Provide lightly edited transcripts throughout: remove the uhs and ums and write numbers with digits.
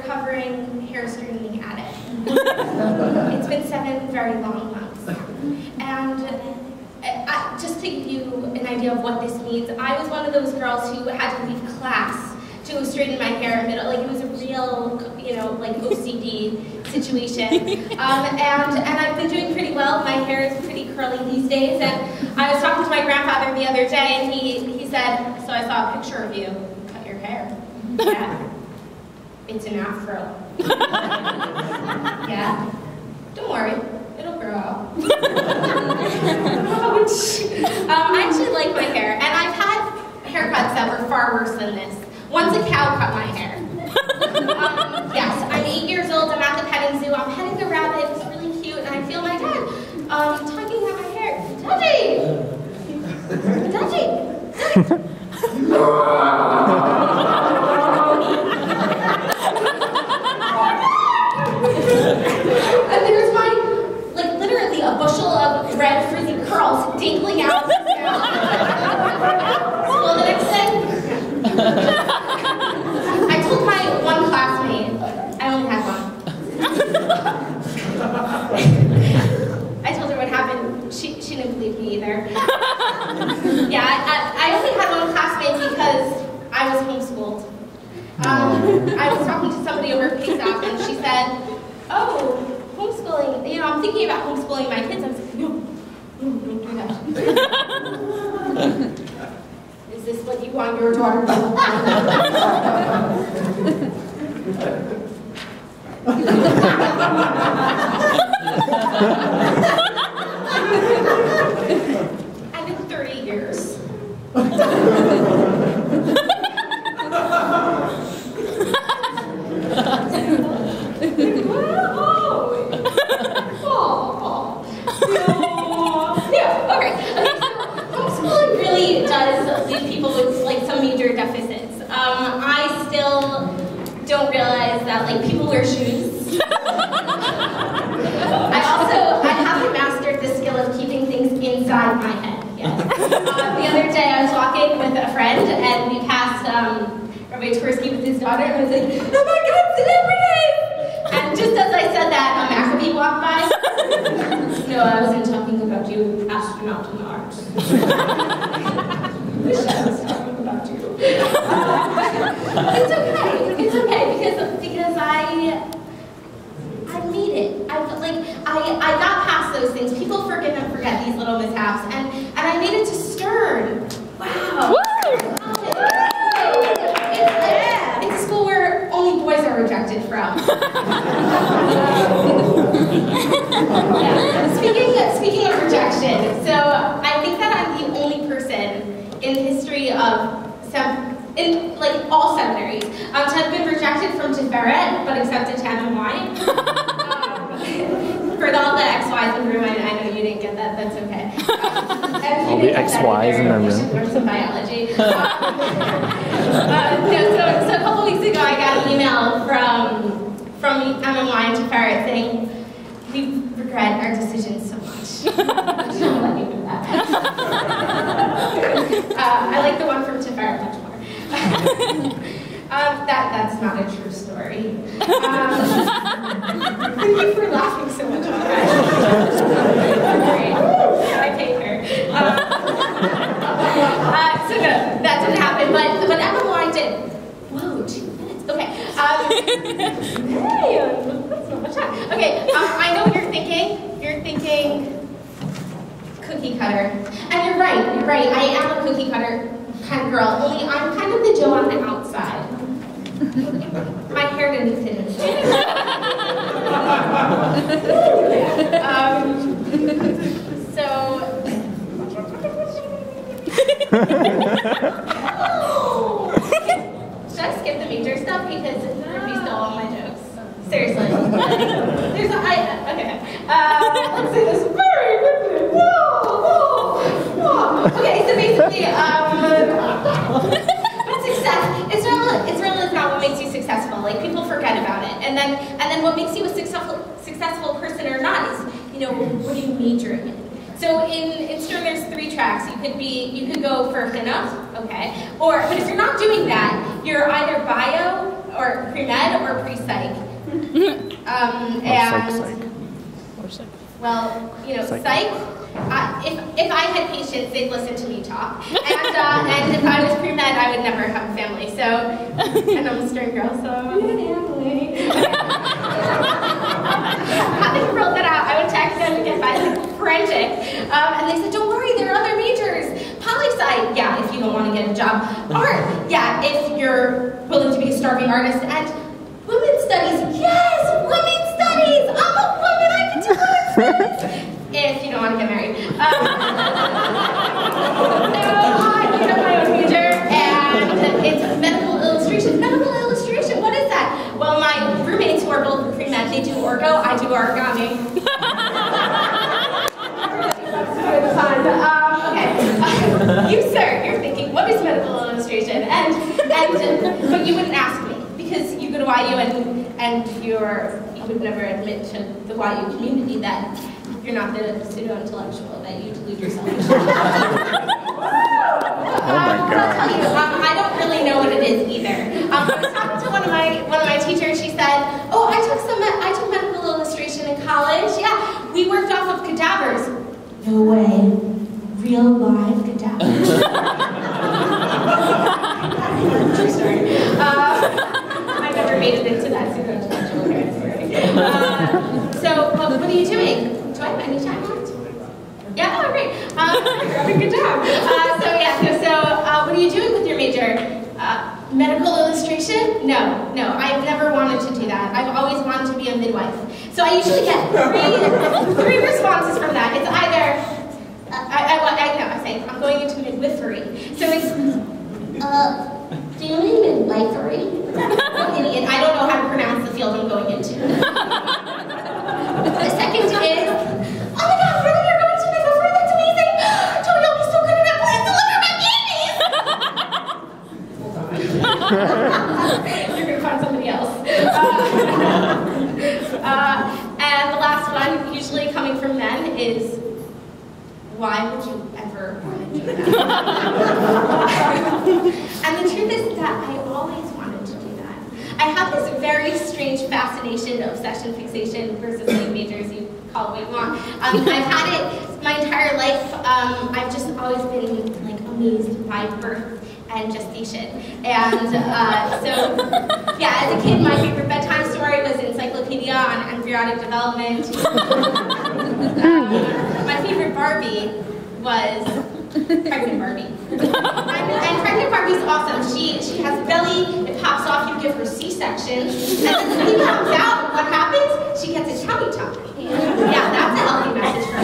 recovering hair straightening addict. It's been 7 very long months. And just to give you an idea of what this means, I was one of those girls who had to leave class to go straighten my hair in the middle. Like, it was a real, like OCD situation. And I've been doing pretty well. My hair is pretty curly these days. And I was talking to my grandfather the other day, and he said, "So I saw a picture of you. Cut your hair." "Yeah. It's an afro." "Yeah. Don't worry. It'll grow out." I actually like my hair, and I've had haircuts that were far worse than this. Once a cow cut my hair. Yes, I'm 8 years old, I'm at the petting zoo, I'm petting the rabbit, it's really cute, and I feel my dad tugging at my hair. "Daddy! Daddy! Daddy!" And there's my, literally a bushel of red frizzy curls dangling out of his mouth. School the next day. I told my one classmate, I only had one. I told her what happened. She didn't believe me either. Yeah, I only had one classmate because I was homeschooled. I was talking to somebody over PASAP, and she said, "Oh, homeschooling, I'm thinking about homeschooling my kids." I was like, no, don't do that. Is this what you want your daughter to do? And in 30 years. Deficits. I still don't realize that people wear shoes. I haven't mastered the skill of keeping things inside my head yet. The other day I was walking with a friend and we passed Rabbi Tversky with his daughter, and I was like, "Oh my God, celebrities!" And just as I said that, a Maccabee walked by. "No, I wasn't talking about you, astronaut in Mars." Wish I was talking about you. It's okay because I made it. I got past those things. People forgive and forget these little mishaps, and I made it to Stern. Wow. Woo! It's a school where only boys are rejected from. Yeah. Speaking of rejection, so I think that I'm the only person in the history of all seminaries to have been rejected from Tiferet, but accepted to MMY. For all the XYs in the room, I know you didn't get that, that's okay. All the XYs in the room. You should learn some biology. So a couple weeks ago, I got an email from MMY and Tiferet saying, "We regret our decision so much." I'll let you know that. I like the one from Tiferet much more. That's not a true story. Thank you for laughing so much on that. Great. I paid her. So no, that didn't happen, but MMY did. Whoa, 2 minutes. Okay. Hey, that's not much time. Okay, I know what you're thinking. You're thinking cookie cutter. And you're right. I am a cookie cutter kind of girl, only I'm kind of the Joe on the outside. My hair didn't fit in. So should I skip the major stuff because Ruby stole all my jokes? Seriously. Okay. Let's say this very quickly. Okay, so basically, but success, Israel is not what makes you successful. People forget about it. And then what makes you a successful person or not is, what are you majoring in? So in Stern, there's 3 tracks. You could go for chinuch, okay? But if you're not doing that, you're either bio or pre-med or pre-psych. Psych. Well, you know, psych. If I had patients, they'd listen to me talk. And if I was pre-med, I would never have a family. So, and I'm a string girl, so I'm a family. Having rolled that out, I would text them and get frantic. And they said, don't worry, there are other majors. Poli-sci, yeah, if you don't want to get a job. Art, yeah, if you're willing to be a starving artist. And women's studies, yes, women's studies. I'm a woman, I can do women's studies. If you don't want to get married. So I made up my own major, and it's medical illustration. Medical illustration, what is that? Well, my roommates who are both pre-med, they do orgo, I do origami. Okay. You, sir, you're thinking, what is medical illustration? But you wouldn't ask me, because you go to YU and you would never admit to the YU community that you're not the pseudo-intellectual, that you delude yourself. Oh my God. I'll tell you, I don't really know what it is either. I was talking to one of my teachers. She said, "Oh, I took medical illustration in college. Yeah, we worked off of cadavers." No way, real live cadavers. True story. I never made it into that pseudo-intellectual category. So, what are you doing? Do I have any time left? Yeah, oh, great. Good job. So what are you doing with your major? Medical illustration? No, I've never wanted to do that. I've always wanted to be a midwife. So I usually get three responses from that. It's either, I'm saying, I'm going into midwifery. So it's, do you mean midwifery? I'm an idiot. I don't know how to pronounce the field I'm going into. The second is, oh my God, really? You're going to midwifery? That's amazing! Tony, you'll be so good at that. Please deliver my babies! You're going to find somebody else. And the last one, usually coming from men, is, why would you ever want to do that? And the truth is that I always wanted to do that. I have this very strange fascination, obsession, fixation, versus like majors, you call it what you want. I've had it my entire life. I've just always been like amazed by birth and gestation. And yeah, as a kid, my favorite bedtime story was Encyclopedia on Embryonic Development. My favorite Barbie was Pregnant Barbie. And Pregnant Barbie's awesome. She has belly, it pops off, you give her C-section, and then the baby comes out, what happens? She gets a tummy tuck. Yeah, that's a healthy message for her.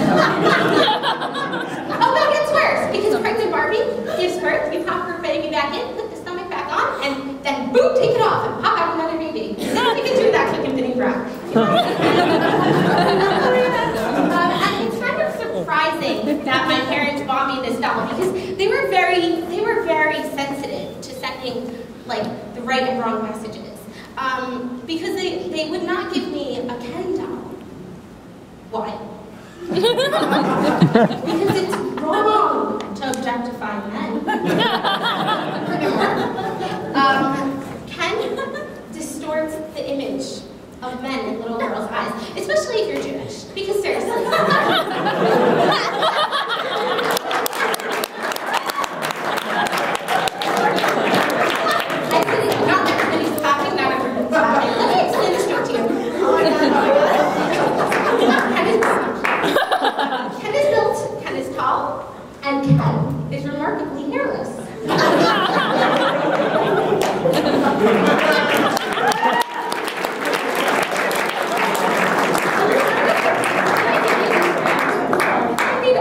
Oh, that gets worse, because Pregnant Barbie gives birth, you pop her baby back in, put the stomach back on, and then boom, take it off, and pop out another baby. Then you can do that quick and thinning breath. And it's kind of surprising that my parents bought me this doll, because they were very sensitive to sending like the right and wrong messages. Because they would not give me a Ken doll. Why? Because it's wrong to objectify men. Furthermore, Ken distorts the image of men in little girls' eyes, especially if you're Jewish. Because seriously. Ken is built, Ken is tall, and Ken is remarkably hairless.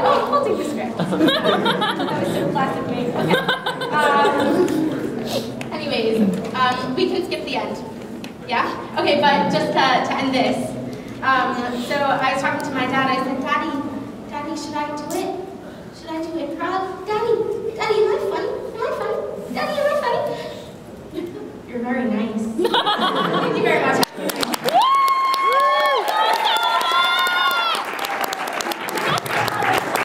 I'll take the script. That was so classic me. Anyways, we can skip the end. Yeah? Okay, but just to end this. So I was talking to my dad. I said, Daddy, should I do it? Should I do improv? Daddy, am I funny? Am I funny? Daddy, am I funny? You're very nice.